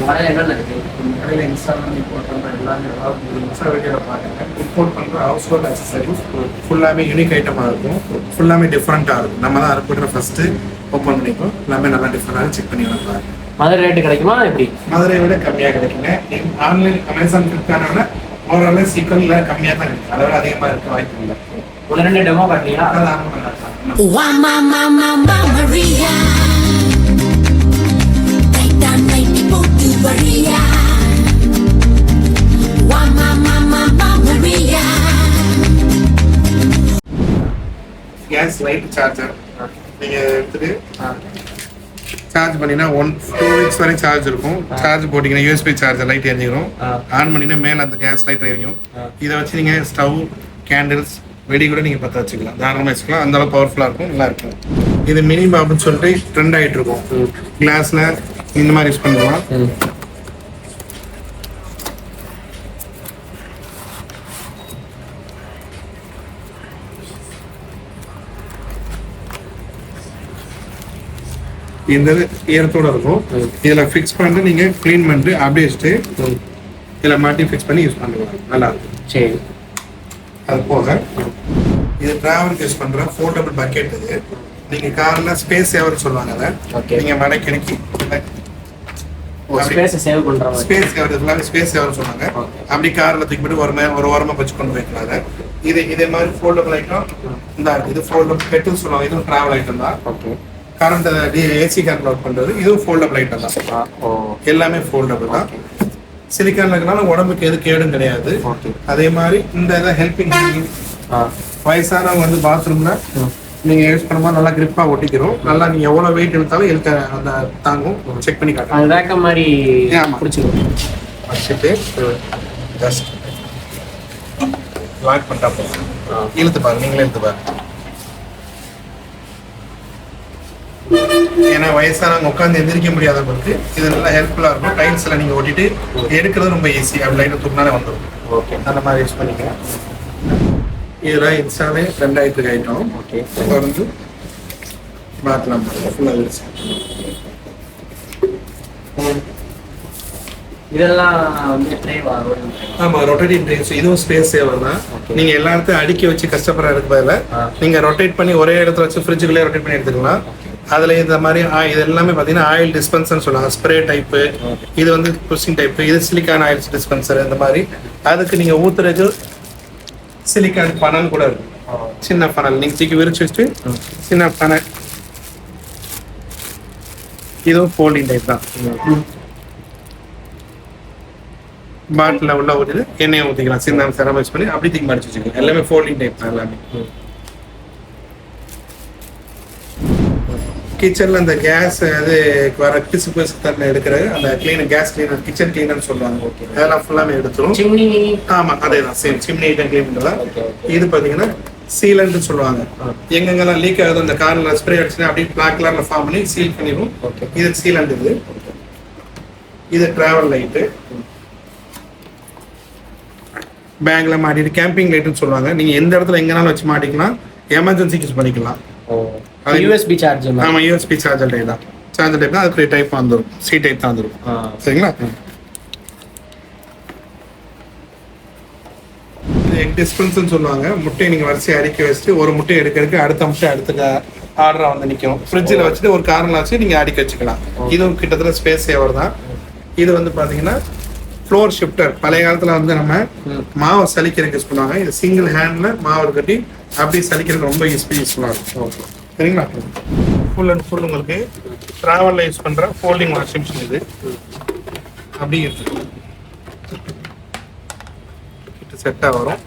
கடையில் install import பண்ணுற எல்லாமே இன்ஸ்டா வீடியோவில் பாருங்கள். இம்போர்ட் பண்ணுற ஹவுஸ் ஹோல்ட் அக்சசரிஸ் ஃபுல்லாகவே யூனிக் ஐட்டமாக இருக்கும், ஃபுல்லாமே டிஃப்ரெண்ட்டாக இருக்கும். நம்ம தான் அனுப்பிடுற ஃபஸ்ட்டு ஓப்பன் பண்ணிப்போம், எல்லாமே நல்லா டிஃப்ரெண்டாக செக் பண்ணி பாருங்க. மதுரை ரேட்டு கிடைக்குமா எப்படி? மதுரை விட கம்மியாக கிடைக்குங்க. ஆன்லைன் அமேசான் ஃப்ளிப்கார்ட்டை விட ஓரளவு சீக்கிரம் கம்மியாக தான் இருக்குது, அதை விட அதிகமாக இருக்க வாய்ப்பு இல்லை. ஒரு 2 டெமோ காட்டுறீங்களா? கேஸ் லைட் சார்ஜர் நீங்கள் எடுத்துட்டு சார்ஜ் பண்ணினா 1-2 weeks வரை சார்ஜ் இருக்கும். சார்ஜ் போட்டிங்கன்னா யூஎஸ்பி சார்ஜர் லைட் எரிஞ்சிடும். ஆன் பண்ணினா மேலே அந்த கேஸ் லைட் எரியும். இதை வச்சு நீங்கள் ஸ்டவ், கேண்டில்ஸ், வெடி கூட நீங்கள் பற்ற வச்சுக்கலாம், தாராளமாக வச்சுக்கலாம். அந்த அளவு பவர்ஃபுல்லாக இருக்கும், நல்லா இருக்கும். இது மினி பாப்னு சொல்லிட்டு ட்ரெண்ட் ஆகிட்டு இருக்கும். கிளாஸில் இந்த மாதிரி யூஸ் பண்ணலாம். இந்த ஈரத்தோட இருக்கும். இதில் ஃபிக்ஸ் பண்ணிட்டு நீங்கள் க்ளீன் பண்ணிட்டு அப்படியே வச்சுட்டு இதில் மாட்டி ஃபிக்ஸ் பண்ணி யூஸ் பண்ணிக்கலாம், நல்லா இருக்கும். சரி, அது போக இது டிராவலுக்கு யூஸ் பண்ணுற ஃபோல்டபிள் பக்கெட். இது நீங்கள் காரில் ஸ்பேஸ் சேவர்னு சொல்லுவாங்க. அதை நீங்கள் மடக்கி ஸ்பேஸ் சேவ் பண்ணுறாங்க. ஸ்பேஸ் சேவர் ஃபுல்லாக ஸ்பேஸ் சேவர்னு சொன்னாங்க. அப்படி காரில் தூக்கி போட்டு ஒரு ஓரமாக வச்சு கொண்டு போய்க்கலாம். அதை இதே மாதிரி ஃபோல்டபிள் ஐட்டம் இந்த இது ஃபோல்டபிள் பெட்டுன்னு சொல்லுவாங்க. இதுவும் ட்ராவல் ஐட்டம் தான். Okay, current AC current work பண்ணுறது. இதுவும் ஃபோல்டபிள் ஐட்டம் தான். எல்லாமே ஃபோல்டபிள் தான். சிலிக்கான் இருக்கனால உடம்புக்கு எது கேடும் கிடையாது. அதே மாதிரி இந்த இதை ஹெல்பிங் வயசானவங்க வந்து பாத்ரூம்ல நீங்க யூஸ் பண்ணும்போது நல்லா கிரிப்பா ஒட்டிக்கிறோம். நல்லா நீங்க எவ்வளவு வெயிட் எடுத்தாலும் அந்த தாங்கும். செக் பண்ணி காட்டுறோம். வேக்க மாதிரி பிடிச்சிருக்கும். வச்சுட்டு ஜஸ்ட் லாக் பண்ணிட்டா போதும். இழுத்து பாருங்க, நீங்களே இழுத்து பாருங்க. ஏன்னா வயசானவங்க உட்காந்து எந்திரிக்க முடியாத பொறுத்து இது நல்லா ஹெல்ப்ஃபுல்லா இருக்கும். டைல்ஸ்ல நீங்க ஓட்டிட்டு எடுக்கிறது ரொம்ப ஈஸி. அப்படி லைட்டை தூக்கினாலே வந்துடும். ஓகே, அந்த மாதிரி யூஸ் பண்ணிக்கலாம். இதெல்லாம் இன்ஸ்டாவே ட்ரெண்ட் ஆகிட்டு இருக்க ஐட்டம். ஓகே, வந்து பார்க்கலாம். ஃபுல்லாக இருந்துச்சு. இதெல்லாம் வந்து ஆமாம், ரொட்டேட்டிங் ட்ரேஸ். இதுவும் ஸ்பேஸ் சேவர் தான். நீங்கள் எல்லா இடத்தையும் அடுக்கி வச்சு கஷ்டப்படுற இருக்கு பதில் நீங்கள் ரொட்டேட் பண்ணி ஒரே இடத்துல வச்சு ஃப்ரிட்ஜுக்குள்ளே ரொட்டேட் பண்ணி எடுத்துக்கலாம். அதில் இந்த மாதிரி இது எல்லாமே பார்த்தீங்கன்னா ஆயில் டிஸ்பென்சர்னு சொல்லுவாங்க. ஸ்ப்ரே டைப்பு, இது வந்து புஷிங் டைப்பு, இது சிலிக்கான் ஆயில் டிஸ்பென்சர். இந்த மாதிரி அதுக்கு நீங்கள் ஊற்றுறது சிலிக்கான் பனல் கூட இருக்கும். சின்ன பனல் நீங்கள் தூக்கி விரிச்சு வச்சுட்டு சின்ன பனல். இதுவும் ஃபோல்டிங் டைப் தான். பாட்டில் உள்ள ஊற்றிட்டு எண்ணெயை ஊற்றிக்கலாம். சின்ன சிரமம் யூஸ் பண்ணி அப்படி தூக்கி மடிச்சு வச்சுக்கலாம். எல்லாமே ஃபோல்டிங் டைப் தான் எல்லாமே. கிச்சன்ல அந்த கேஸ் அது வர பிசு பிசு தண்ணி எடுக்கிறது அந்த cleaner, gas cleaner, kitchen cleaner சொல்லுவாங்க. அதெல்லாம் ஃபுல்லாமே எடுத்துரும். ஆமா, அதே தான் சேம் சிம்னி ஐட்டம் கிளீன் பண்ணலாம். இது பாத்தீங்கன்னா சீலண்ட் சொல்லுவாங்க. எங்கெங்கெல்லாம் லீக் ஆகுது அந்த கார்ல ஸ்ப்ரே அடிச்சுன்னா அப்படியே பிளாக் கலர்ல ஃபார்ம் பண்ணி சீல் பண்ணிடும். இது சீலண்ட். இது டிராவல் லைட்டு. பேக்ல மாட்டிட்டு கேம்பிங் லைட்னு சொல்லுவாங்க. நீங்க எந்த இடத்துல எங்கனாலும் வச்சு மாட்டிக்கலாம். எமர்ஜென்சிக்கு யூஸ் பண்ணிக்கலாம். USB charger. ஆமா, யூஎஸ்பி சார்ஜர் டைப் தான். சார்ஜர் டைப் தான். அதுக்கு டைப் வந்துடும். சி டைப் தான் வந்துடும். சரிங்களா? இது எக் டிஸ்பென்ஸ்னு சொல்லுவாங்க. முட்டையை நீங்கள் வரிசையை அடுக்கி வச்சுட்டு ஒரு முட்டையை எடுக்கிறதுக்கு அடுத்த முட்டை அடுத்த ஆர்டராக வந்து நிற்கும். ஃப்ரிட்ஜில் வச்சுட்டு ஒரு கார்னரில் வச்சு நீங்கள் அடுக்கி வச்சுக்கலாம். இதுவும் கிட்டத்தட்ட ஸ்பேஸ் சேவர் தான். இது வந்து பார்த்தீங்கன்னா ஃப்ளோர் ஷிஃப்டர். பழைய காலத்தில் வந்து நம்ம மாவை சலிக்கிறதுக்கு யூஸ் பண்ணுவாங்க. இது சிங்கிள் ஹேண்டில் மாவு கட்டி அப்படியே சலிக்கிறதுக்கு ரொம்ப யூஸ்ஃபுல்லாக இருக்கும். சரிங்களா? ஃபுல் அண்ட் ஃபுல் உங்களுக்கு ட்ராவலில் யூஸ் பண்ணுற ஃபோல்டிங் வாஷிங் மிஷின். இது அப்படியே இருக்கு. செட்டாக வரும்.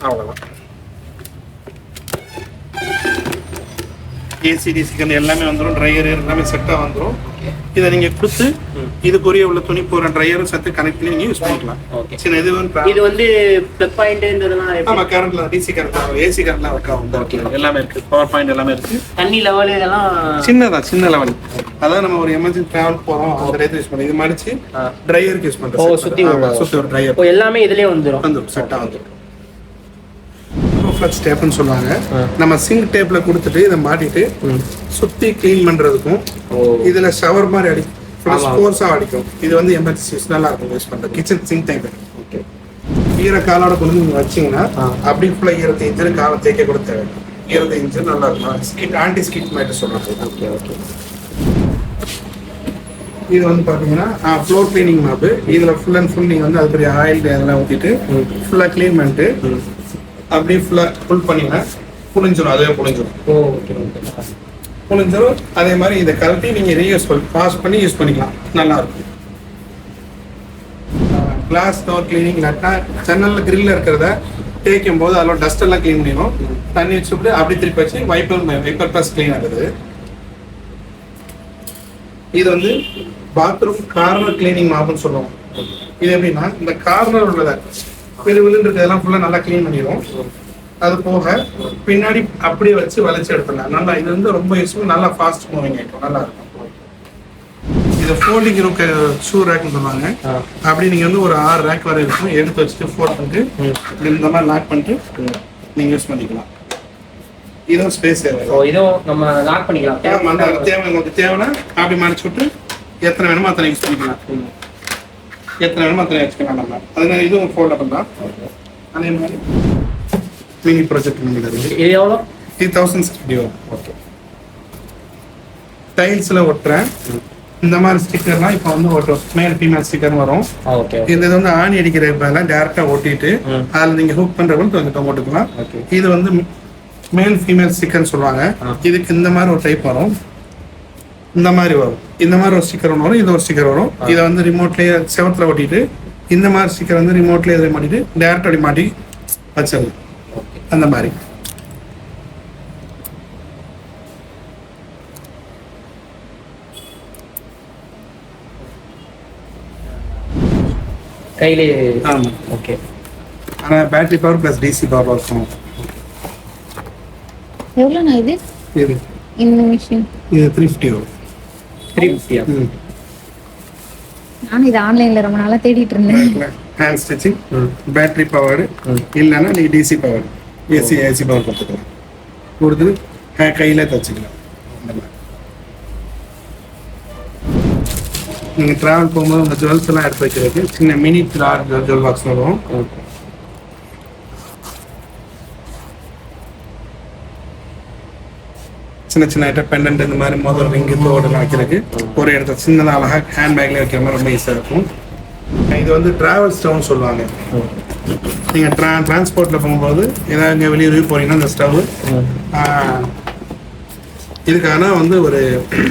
அவ்வளோதான். ஏசிடிசிக்கு எல்லாமே வந்துடும். ட்ரையர் எல்லாமே செட்டாக வந்துடும். இதை நீங்கள் கொடுத்து இதுக்குரிய உள்ள துணி போகிற ட்ரையரும் சேர்த்து கனெக்ட் பண்ணி நீங்கள் யூஸ் பண்ணிக்கலாம். சின்ன இது வந்து ப்ளக் பாயிண்ட்ன்றதெல்லாம் ஆமாம், கரண்ட்ல டிசி கரண்ட் ஏசி கரண்ட்லாம் ஒர்க் ஆகும். எல்லாமே இருக்குது. பவர் பாயிண்ட் எல்லாமே இருக்குது. தண்ணி லெவல் இதெல்லாம் சின்ன லெவல். அதான் நம்ம ஒரு எமர்ஜென்சி டிராவல் போகிறோம் அந்த இடத்துல யூஸ் பண்ணி இது மடிச்சு ட்ரையருக்கு யூஸ் பண்ணுறோம். சுற்றி ஒரு ட்ரையர் எல்லாமே இதுலேயே வந்துடும். செட்டாக வந்துடும். ஃப்ளக்ஸ் டேப்னு சொல்லுவாங்க. நம்ம சிங்க் டேப்ல கொடுத்துட்டு இதை மாட்டிட்டு சுத்தி க்ளீன் பண்றதுக்கும் இதுல ஷவர் மாதிரி அடிக்கும், ஃபோர்ஸா அடிக்கும். இது வந்து எமர்ஜென்சி யூஸ் நல்லா இருக்கும் யூஸ் பண்றது. கிச்சன் சிங்க் டைப் ஈர காலோட கொண்டு நீங்க வச்சீங்கன்னா அப்படி ஃபுல்லா ஈரத்தை இன்ஜின் காலை தேய்க்க கூட தேவை. ஈரத்தை இன்ஜின் நல்லா இருக்கும். ஸ்கிட் ஆன்டி ஸ்கிட் மாதிரி சொல்றாங்க. இது வந்து பாத்தீங்கன்னா ஃப்ளோர் கிளீனிங் மாப்பு. இதுல ஃபுல் அண்ட் ஃபுல் நீங்க வந்து அது பெரிய ஆயில் அதெல்லாம் ஊற்றிட்டு ஃபுல்லா கிளீன் பண்ணிட்டு அப்படியே ஃபுல்லா ஃபுல் பண்ணீங்கன்னா புளிஞ்சிடும். அதுவே புளிஞ்சிடும். புளிஞ்சிடும். அதே மாதிரி இதை கழட்டி நீங்க ரீயூஸ் வாஷ் பண்ணி யூஸ் பண்ணிக்கலாம். நல்லா இருக்கும். கிளாஸ் டோர் கிளீனிங் இல்லாட்டா ஜன்னல்ல கிரில்ல இருக்கிறத தேய்க்கும் போது அதோட டஸ்ட் எல்லாம் கிளீன் பண்ணிடும். தண்ணி வச்சுட்டு அப்படி திருப்பி வச்சு வைப்பர் ப்ளஸ் கிளீன் ஆகுது. இது வந்து பாத்ரூம் கார்னர் கிளீனிங் மாப்புன்னு சொல்லுவோம். இது எப்படின்னா இந்த கார்னர் உள்ளத விழுந்து இருக்கிறதெல்லாம் ஃபுல்லா நல்லா கிளீன் பண்ணிடும். அது போக பின்னாடி அப்படியே வச்சு வளைச்சு எடுத்துடலாம். நல்லா இது வந்து ரொம்ப யூஸ்ஃபுல். நல்லா ஃபாஸ்ட் மூவிங் ஆகிடும். நல்லா இருக்கும். இது ஃபோல்டிங் இருக்க ஷூ ரேக்னு சொல்லுவாங்க. அப்படி நீங்க வந்து ஒரு 6 ரேக் வரை இருக்கும். எடுத்து வச்சுட்டு ஃபோல்ட் பண்ணிட்டு இந்த மாதிரி லாக் பண்ணிட்டு நீங்க யூஸ் பண்ணிக்கலாம். இதுவும் ஸ்பேஸ் இதுவும் நம்ம லாக் பண்ணிக்கலாம். உங்களுக்கு தேவைன்னா அப்படி மறைச்சு விட்டு எத்தனை வேணுமோ அத்தனை யூஸ் பண்ணிக்கலாம். எத்தனை வேணுமோ அத்தனை வச்சுக்கலாம் நம்ம. அதனால இதுவும் ஃபோல்ட் பண்ணலாம். அதே மாதிரி மினி ப்ராஜெக்ட் இது எவ்வளோ? 3060 வரும். ஓகே. டைல்ஸ்ல ஒட்டுறேன் இந்த மாதிரி ஸ்டிக்கர்லாம் இப்போ வந்து ஒரு மேல் ஃபீமேல் ஸ்டிக்கர் வரும். இது வந்து ஆணி அடிக்கிற பதிலாக டேரக்டா ஒட்டிட்டு அதில் நீங்க ஹூக் பண்றவங்க கொஞ்சம் போட்டுக்கலாம். இது வந்து மேல் ஃபீமேல் ஸ்டிக்கர்னு சொல்லுவாங்க. இதுக்கு இந்த மாதிரி ஒரு டைப் வரும். இந்த மாதிரி வரும். இந்த மாதிரி ஒரு ஸ்டிக்கர் ஒன்று வரும். இது ஒரு ஸ்டிக்கர் வரும். இதை வந்து ரிமோட்லேயே செவத்துல ஒட்டிட்டு இந்த மாதிரி ஸ்டிக்கர் வந்து ரிமோட்லேயே இதை மாட்டிட்டு டேரக்ட் அப்படி மாட்டி வச்சிடலாம். அந்த மாதிரி கையிலே. ஆமாம். ஓகே. ஆனால் battery power plus DC power இருக்கும். எவ்வளோண்ணா இது? இது இந்த மிஷின் இது 350 வரும். 350. நானும் இது ஆன்லைன்ல ரொம்ப நாளா தேடிட்டு இருந்தேன். ஹேண்ட் ஸ்டிச்சிங், பேட்டரி பவர் இல்லைன்னா நீ டிசி பவர் ஏசி பவர் கொடுத்துக்கலாம். கொடுத்து கையில தச்சுக்கலாம். நீங்கள் ட்ராவல் போகும்போது உங்கள் ஜுவல்ஸ் எல்லாம் எடுத்து வைக்கிறதுக்கு சின்ன மினி ஜுவல் பாக்ஸ் வரும். சின்ன சின்ன ஐட்டம் பெண்டன்ட் இந்த மாதிரி முதல் ரிங்கு தோடெல்லாம் வைக்கிறதுக்கு ஒரு இடத்துல சின்னதாக அழகாக ஹேண்ட் பேக்ல வைக்கிற மாதிரி ரொம்ப ஈஸியாக இருக்கும். இது வந்து டிராவல் ஸ்டவ்னு சொல்லுவாங்க. நீங்கள் டிரான்ஸ்போர்ட்டில் போகும்போது ஏதாவது இங்கே வெளியே போறீங்கன்னா இந்த ஸ்டவ் இதுக்கான வந்து ஒரு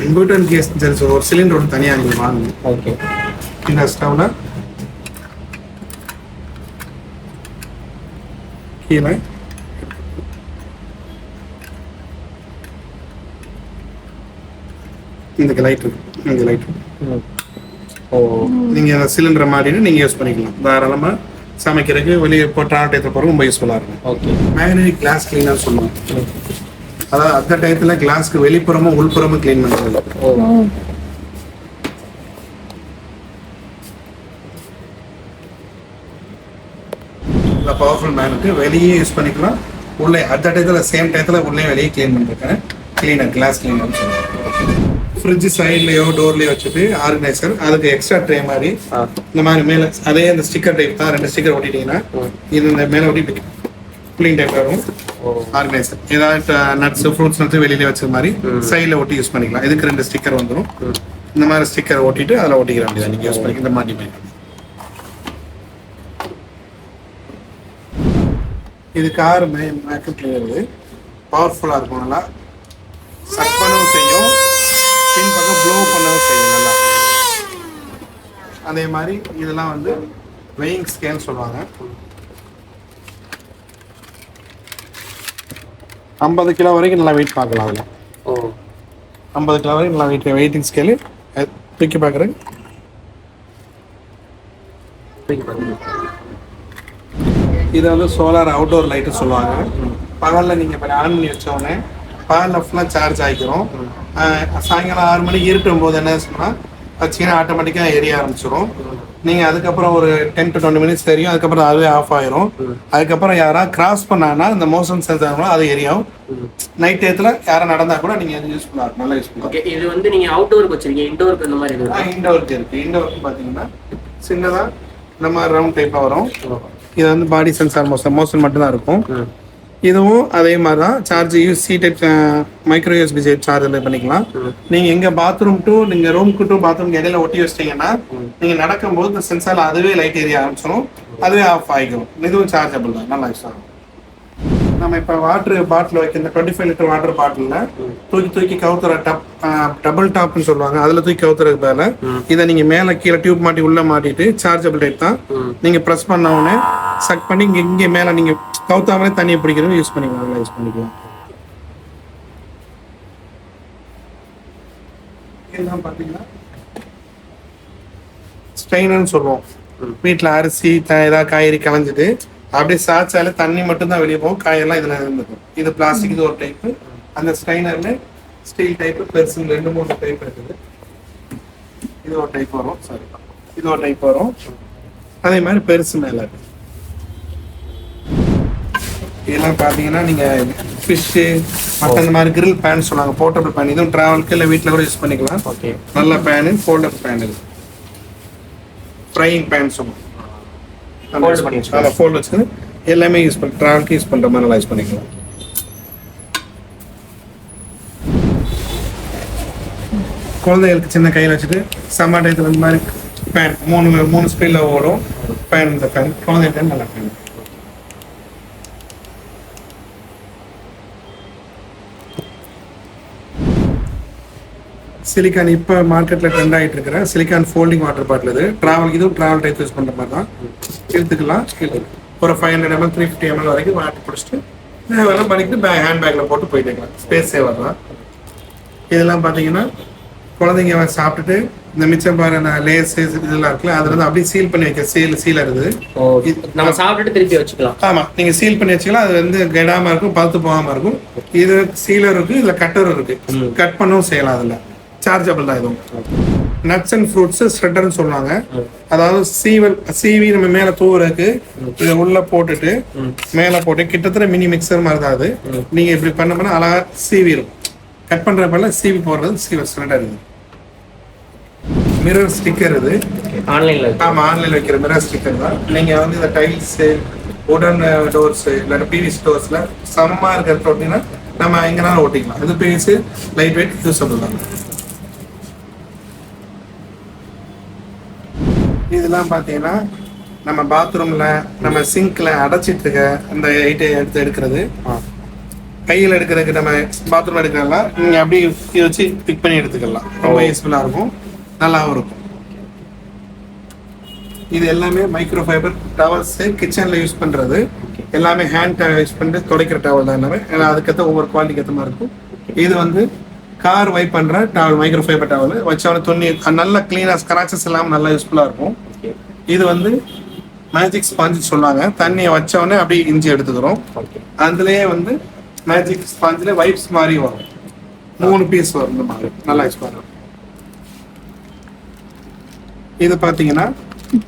இம்பார்ட்டன் கேஸ் ஒரு சிலிண்டர் ஒன்று தனியாக எங்களுக்கு வாங்கணும். ஓகே. இந்த ஸ்டவ்ல கீழே இந்த லைட் இருக்கு. இந்த லைட் நீங்க சிலிண்டரை மாட்டிட்டு நீங்க யூஸ் பண்ணிக்கலாம். தாராளமா சமைக்கிறதுக்கு வெளியே போட்டு டயத்தில் போகிறோம் ரொம்ப யூஸ்ஃபுல்லாக இருக்கும். ஓகே. மேக்னெட்டிக் கிளாஸ் கிளீனர் சொல்லுவோம். அதாவது அந்த டயத்தில் கிளாஸ்க்கு வெளிப்புறமும் உள்புறமும் கிளீன் பண்ணுறது. பவர்ஃபுல் மேனுக்கு வெளியே யூஸ் பண்ணிக்கலாம். உள்ளே அந்த டயத்தில் சேம் டயத்தில் உள்ளே வெளியே கிளீன் பண்ணிருக்கேன். கிளீனர் கிளாஸ் கிளீனர்னு சொல்லுவாங்க. ஃப்ரிட்ஜ் சைட்லேயோ டோர்லேயோ வச்சுட்டு ஆர்கனைசர் அதுக்கு எக்ஸ்ட்ரா ட்ரே மாதிரி இந்த மாதிரி மேலே அதே அந்த ஸ்டிக்கர் டைப் தான். 2 ஸ்டிக்கர் ஒட்டிட்டீங்கன்னா இது இந்த மேலே ஒட்டி கூலிங் டைப் வரும். ஆர்கனைசர் ஏதாவது நட்ஸ் ஃப்ரூட்ஸ் வந்து வெளியில வச்ச மாதிரி சைடில் ஒட்டி யூஸ் பண்ணிக்கலாம். இதுக்கு 2 ஸ்டிக்கர் வந்துடும். இந்த மாதிரி ஸ்டிக்கர் ஒட்டிட்டு அதில் ஒட்டிக்கிற வேண்டியதான் நீங்கள் யூஸ் பண்ணிக்க. இந்த மாட்டி பண்ணிக்கலாம். இது கார் மேக்கப் கிளீனர் பவர்ஃபுல்லாக இருக்கும். நல்லா சக் பண்ணவும் செய்யும், பின் பக்கம் ப்ளோ பண்ணவும் செய்யும் நல்லா. அதே மாதிரி இதெல்லாம் வந்து வெயிங் ஸ்கேல் சொல்லுவாங்க. 50 கிலோ வரைக்கும் நல்லா வெயிட் பார்க்கலாம். அதில் 50 கிலோ வரைக்கும் நல்லா வெயிட்டிங் ஸ்கேலு தூக்கி பார்க்குறேன். இது வந்து சோலார் அவுட்டோர் லைட்டு சொல்லுவாங்க. பகலில் நீங்கள் இப்போ ஆன் பண்ணி வச்சோடனே பகலில் ஃபுல்லாக சார்ஜ் ஆகிக்கிறோம். சாயங்காலம் 6 மணிக்கு இருட்டும் போது என்ன சொன்னால் வச்சீங்கன்னா ஆட்டோமேட்டிக்காக எரிய ஆரம்பிச்சிடும். நீங்கள் அதுக்கப்புறம் ஒரு 10 to 20 மினிட்ஸ் தெரியும், அதுக்கப்புறம் அதுவே ஆஃப் ஆயிரும். அதுக்கப்புறம் யாராவது கிராஸ் பண்ணாங்கன்னா இந்த மோஷன் சென்சார் அது எரியும். நைட் டயத்தில் யாரும் நடந்தால் கூட நீங்கள் அது யூஸ்ஃபுல்லாக இருக்கும், நல்லா யூஸ்ஃபுல்லாக. ஓகே, இது வந்து நீங்கள் அவுட்டோருக்கு வச்சிருக்கீங்க, இன்டோருக்கு இந்த மாதிரி இருக்கு? இன்டோருக்கு இருக்குது. இன்டோருக்கு பார்த்தீங்கன்னா சின்னதாக இந்த மாதிரி ரவுண்ட் டைப்பாக வரும். இது வந்து பாடி சென்சார் மோஷன் மட்டும்தான் இருக்கும். இதுவும் அதே மாதிரி தான். Charge USC type micro USB type சார்ஜில் பண்ணிக்கலாம். நீங்கள் எங்கள் பாத்ரூம் டு நீங்கள் ரூம்க்கு டு பாத்ரூம் இடையில ஒட்டி வச்சிட்டிங்கன்னா நீங்கள் நடக்கும்போது இந்த சென்சாரில் அதுவே லைட் எரிய ஆரம்பிச்சிடும், அதுவே ஆஃப் ஆகிக்கும். இதுவும் சார்ஜபிள் தான், நல்லா யூஸ் ஆகும். நம்ம இப்போ வாட்டர் பாட்டில் வைக்க இந்த 25 லிட்டர் வாட்டர் பாட்டிலில் தூக்கி கவுத்துற டபுள் டாப்னு சொல்லுவாங்க, அதில் தூக்கி கவுத்துறதுக்கு பதிலாக இதை நீங்கள் மேலே கீழே டியூப் மாட்டி உள்ளே மாட்டிட்டு சார்ஜபிள் டைப் தான். நீங்கள் ப்ரெஸ் பண்ண உடனே சக் பண்ணி இங்கே மேலே நீங்கள் கவுத்தாமலே தண்ணியை பிடிக்கிறது யூஸ் பண்ணிக்கலாம், நல்லா யூஸ் பண்ணிக்கலாம். இதெல்லாம் பார்த்தீங்கன்னா ஸ்ட்ரெயினர்னு சொல்லுவோம். வீட்டில் அரிசி ஏதாவது காய்கறி களைஞ்சிட்டு அப்படியே சாச்சால தண்ணி மட்டும் தான் வெளியே போகும், காயெல்லாம் இதில் இருந்துக்கும். இது பிளாஸ்டிக், இது ஒரு டைப்பு. அந்த ஸ்ட்ரைனர்ல ஸ்டீல் டைப்பு பெருசு 2-3 டைப் இருக்குது. இது ஒரு டைப் வரும், சாரி இது ஒரு டைப் வரும். அதே மாதிரி பெருசு மேலே இருக்கு. இதெல்லாம் பார்த்தீங்கன்னா நீங்கள் ஃபிஷ்ஷு மற்ற இந்த மாதிரி கிரில் பேன் சொல்லுவாங்க, போர்ட்டபிள் பேன். இதுவும் ட்ராவலுக்கு இல்லை வீட்டில் கூட யூஸ் பண்ணிக்கலாம். ஓகே, நல்ல பேனு, ஃபோல்டபிள் பேன். இது ஃப்ரையிங் பேன் சொல்லுவோம், ஃபோல்ட் வச்சு எல்லாமே யூஸ் பண்ணி ட்ராவலுக்கு யூஸ் பண்ணுற மாதிரி நல்லா யூஸ் பண்ணிக்கலாம். குழந்தைகளுக்கு சின்ன கையில் வச்சுட்டு சம்மர் டயத்தில் இந்த மாதிரி பேன் 3 ஸ்பீடில் ஓடும் பேன். இந்த பேன் குழந்தைகிட்ட நல்லா பேன். சிலிக்கான் இப்போ மார்க்கெட்டில் ட்ரெண்ட் ஆகிட்டு இருக்கிற சிலிக்கான் ஃபோல்டிங் வாட்டர் பாட்டில். இது ட்ராவல், இதுவும் ட்ராவல் டைப் யூஸ் பண்ணுற மாதிரி தான். இழுத்துக்கலாம், ஒரு 500 ml 350 ml வரைக்கும் வாட்டர் பிடிச்சிட்டு வேலை பண்ணிக்கிட்டு ஹேண்ட் பேக்கில் போட்டு போயிட்டு இருக்கலாம், ஸ்பேஸ் சேவர் தான். இதெல்லாம் பார்த்தீங்கன்னா குழந்தைங்க சாப்பிட்டுட்டு இந்த மிச்சம் பாரு லேஸ் இதெல்லாம் இருக்குல்ல, அதில் வந்து அப்படியே சீல் பண்ணி வைக்க சீலர் இருக்குது. நம்ம சாப்பிட்டுட்டு திருப்பி வச்சுக்கலாம். ஆமாம், நீங்கள் சீல் பண்ணி வச்சுக்கலாம். அது வந்து கெடாமல் இருக்கும், பார்த்து போகாமல் இருக்கும். இது சீலர் இருக்குது, இதில் கட்டரும் இருக்குது, கட் பண்ணவும் செய்யலாம். அதில் சார்ஜபிள் தான். இதுவும் நட்ஸ் அண்ட் ஃப்ரூட்ஸ் ஷ்ரெட்டர்னு சொல்லுவாங்க. அதாவது சீவி நம்ம மேலே தூவுறதுக்கு இதை உள்ள போட்டுட்டு மேலே போட்டு கிட்டத்தட்ட மினி மிக்சர் மாதிரி தான். அது நீங்கள் இப்படி பண்ணோம்னா அழகா சீவிடும். கட் பண்ணுற பதில் சீவி போடுறது ஷ்ரெட்டர். இது மிரர் ஸ்டிக்கர். இது ஆன்லைனில், ஆமாம் ஆன்லைனில் வைக்கிற மிரர் ஸ்டிக்கர் தான். நீங்கள் வந்து இந்த டைல்ஸு, உடன் டோர்ஸு இல்லை பிவிசி டோர்ஸில் சமமாக இருக்கிறது அப்படின்னா நம்ம எங்கேனாலும் ஓட்டிக்கலாம். இது பிவிசி லைட் வெயிட் யூஸபிள் தான். இதெல்லாம் பார்த்தீங்கன்னா நம்ம பாத்ரூமில் நம்ம சிங்க்கில் அடைச்சிட்டு இருக்க அந்த ஐட்டை எடுக்கிறது, கையில் எடுக்கிறதுக்கு நம்ம பாத்ரூம் எடுக்கிறதெல்லாம் நீங்கள் அப்படியே இதை வச்சு பிக் பண்ணி எடுத்துக்கலாம். ரொம்ப யூஸ்ஃபுல்லாக இருக்கும், நல்லாவும் இருக்கும். இது எல்லாமே மைக்ரோ ஃபைபர் டவல்ஸு, கிச்சனில் யூஸ் பண்ணுறது எல்லாமே ஹேண்ட் யூஸ் பண்ணிட்டு துடைக்கிற டவல் தான் எல்லாமே. ஏன்னா அதுக்கேற்ற ஒவ்வொரு குவாலிட்டிக்கு ஏற்ற மாதிரி இருக்கும். இது வந்து கார் வைப் பண்ணுற டவல், மைக்ரோ ஃபைபர் டவல். வச்சவன துணி நல்லா க்ளீனாக ஸ்க்ராச்சஸ் எல்லாம் நல்லா யூஸ்ஃபுல்லாக இருக்கும். இது வந்து மேஜிக் ஸ்பாஞ்சு சொல்லுவாங்க. தண்ணியை வச்சவொடனே அப்படியே இஞ்சி எடுத்துக்கிறோம். அதுலேயே வந்து மேஜிக் ஸ்பாஞ்சில் வைப்ஸ் மாதிரி வரும், 3 பீஸ் வரும். இந்த மாதிரி நல்லா யூஸ் பண்ணுறோம். இது பார்த்தீங்கன்னா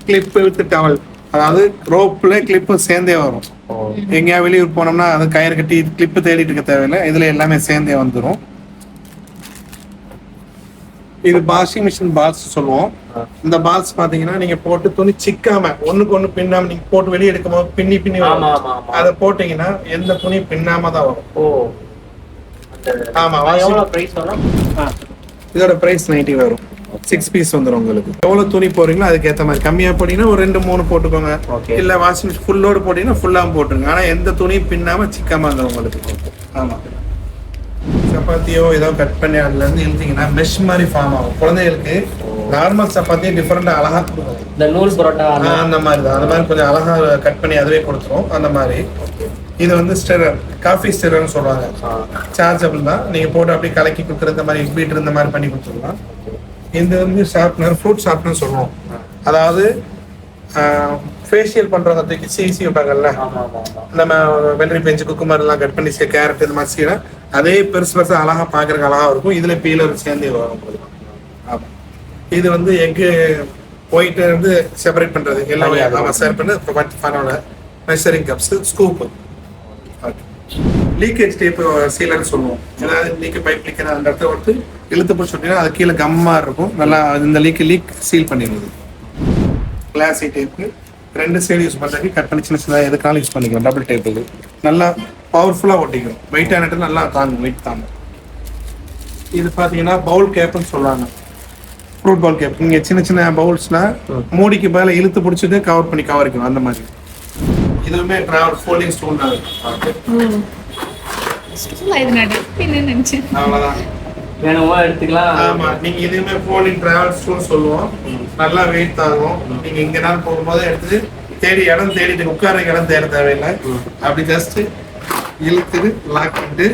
கிளிப்பு வித் டவல், அதாவது ரோப்ல கிளிப்பு சேர்ந்தே வரும். எங்கேயா வெளியூர் போனோம்னா அது கயிறு கட்டி கிளிப்பு தேடிட்டு இருக்க தேவையில்லை, இதுல எல்லாமே சேர்ந்தே வந்துடும். இது வாஷிங் மிஷின் பால்ஸ் சொல்லுவோம். இந்த பால்ஸ் பாத்தீங்கன்னா நீங்க போட்டு துணி சிக்காம ஒண்ணுக்கு ஒண்ணு பின்னாம நீங்க போட்டு வெளியே எடுக்கும் போது பின்னி வரும். அதை போட்டீங்கன்னா எந்த துணி பின்னாம தான் வரும். ஆமா, இதோட பிரைஸ் 90 வரும். 6 பீஸ் வந்துடும் உங்களுக்கு. எவ்வளவு துணி போறீங்களோ அதுக்கு ஏற்ற மாதிரி. கம்மியா போட்டீங்கன்னா ஒரு 2-3 போட்டுக்கோங்க. இல்ல வாஷிங் மிஷின் ஃபுல்லோடு போட்டீங்கன்னா ஃபுல்லாவும் போட்டுருங்க. ஆனா எந்த துணி பின்னாம சிக்காம வந்துடும் உங்களுக்கு. ஆமா, சப்பாத்தியோ ஏதோ கட் பண்ணி அதுல இருந்து இழுத்தீங்கன்னா மெஷ் மாதிரி ஃபார்ம் ஆகும். குழந்தைகளுக்கு நார்மல் சப்பாத்தியே டிஃபரெண்டா அழகா கொடுக்கும். இந்த நூல் பரோட்டா அந்த மாதிரி தான், அந்த மாதிரி கொஞ்சம் அழகா கட் பண்ணி அதுவே கொடுத்துரும். அந்த மாதிரி இது வந்து ஸ்டெரர், காஃபி ஸ்டெரர்னு சொல்லுவாங்க. சார்ஜபிள் தான், நீங்க போட்டு அப்படியே கலக்கி கொடுக்குற இந்த மாதிரி பீட்டர் இந்த மாதிரி பண்ணி கொடுத்துடலாம். இது வந்து ஷார்ப்னர், ஃப்ரூட் ஷார்ப்னர் சொல்லுவோம். அதாவது ஃபேஷியல் பண்றவங்க தூக்கி சீசி வைப்பாங்கல்ல, நம்ம வெள்ளரி பெஞ்சு குக்குமர் எல்லாம் கட் பண்ணி கேரட் இந்த மாதிரி செய்யலாம். அதே பெருசு பெருசா அழகா பாக்குறதுக்கு அழகா இருக்கும். இதுல பீலர் சேர்ந்தே வரும். ஆமா, இது வந்து எக்கு ஒயிட் வந்து செப்பரேட் பண்றது எல்லாமே தனியா நம்ம சேர் பண்ணி ஃபனோட measuring cups scoop. Leakage tape சீலர்னு சொல்லுவோம். ஏதாவது லீக் பைப் லீக் அந்த இடத்துல ஒருத்து இழுத்து போட்டு சொன்னீங்கன்னா அது கீழே கம்மா இருக்கும். நல்லா இந்த லீக் சீல் பண்ணிடுது. கிளாஸி டேப்பு 2 சைடு யூஸ் பண்ணுறதுக்கு கட் பண்ணி சின்ன சின்னதாக எதுக்காலும் யூஸ் பண்ணிக்கலாம். டபுள் டேப் இது நல்லா பவர்ஃபுல்லாக ஒட்டிக்கும். வெயிட்டான இடத்துல நல்லா தாங்கும், வெயிட் தாங்கும். இது பார்த்தீங்கன்னா பவுல் கேப்னு சொல்லுவாங்க. Fruit bowl cap. நீங்கள் சின்ன சின்ன பவுல்ஸ்ல மூடிக்கு மேலே இழுத்து பிடிச்சிட்டு கவர் பண்ணி கவரிக்கும் அந்த மாதிரி. இதுவுமே டிராவல் ஃபோல்டிங் ஸ்டூல் தான் இருக்கும். நினைச்சேன். அவ்வளோதான். வேணுமோ எடுத்துக்கலாம். ஆமா, நீங்க இதுவுமே ஃபோல்டிங் டிராவல் ஸ்டூல் சொல்லுவோம். நல்லா வெயிட் ஆகும். நீங்க இங்க நாள் போகும்போது எடுத்து தேடி இடம் தேடிட்டு உட்கார இடம் தேட தேவையில்லை. அப்படி ஜஸ்ட் இழுத்துட்டு லாக் பண்ணிட்டு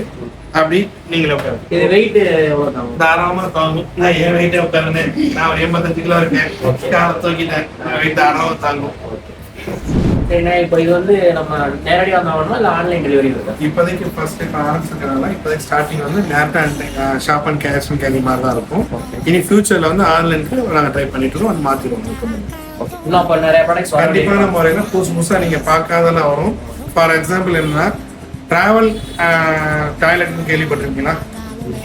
அப்படி நீங்களே உட்காரு. இது வெயிட் எவ்வளவு தான்? தாராளமா தாங்கும். நான் ஏன் வெயிட்டே உட்காருனேன், நான் ஒரு 85 கிலோ இருக்கேன், காலை தூக்கிட்டேன், வெயிட் தாராளமா தாங்கும். சரிண்ணா, இப்போ இது வந்து நம்ம நேரடியாக வாங்கணுமா இல்லை ஆன்லைன் டெலிவரி இருக்கா? இப்போதைக்கு ஃபர்ஸ்ட் இப்போ ஆரம்பிச்சிருக்கனால இப்போதைக்கு ஸ்டார்டிங் வந்து நேரா shop and cash and carry மாதிரி தான் இருக்கும். இனி ஃபியூச்சர்ல வந்து ஆன்லைனுக்கு நாங்கள் ட்ரை பண்ணிட்டு இருக்கோம். அது மாற்றிடுவோம். இன்னும் இப்போ நிறைய ப்ராடக்ட்ஸ் கண்டிப்பான முறையில் புதுசாக நீங்கள் பார்க்காதெல்லாம் வரும். ஃபார் எக்ஸாம்பிள் என்னன்னா டிராவல் டாய்லெட்னு கேள்விப்பட்டிருக்கீங்களா?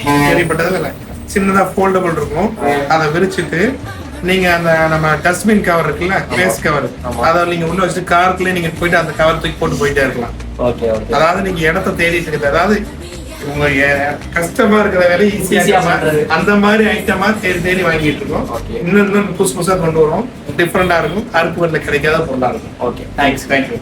கேள்விப்பட்டது இல்லை. சின்னதாக ஃபோல்டபுள் இருக்கும். அதை விரிச்சிட்டு நீங்க அந்த நம்ம டஸ்ட்பின் கவர் இருக்குல்ல, வேஸ்ட் கவர், அதை நீங்க உள்ள வச்சுட்டு காருக்குள்ளே நீங்க போயிட்டு அந்த கவர் தூக்கி போட்டு போயிட்டே இருக்கலாம். அதாவது நீங்க இடத்த தேடிட்டு இருக்குது. அதாவது உங்க கஷ்டமா இருக்கிற வேலை ஈஸியா அந்த மாதிரி ஐட்டமா தேடி வாங்கிட்டு இருக்கோம். இன்னும் புதுசா கொண்டு வரோம். டிஃப்ரெண்டா இருக்கும். அறுப்பு வீட்டில் கிடைக்காத பொருளா இருக்கும். Okay, thanks. தேங்க்யூ.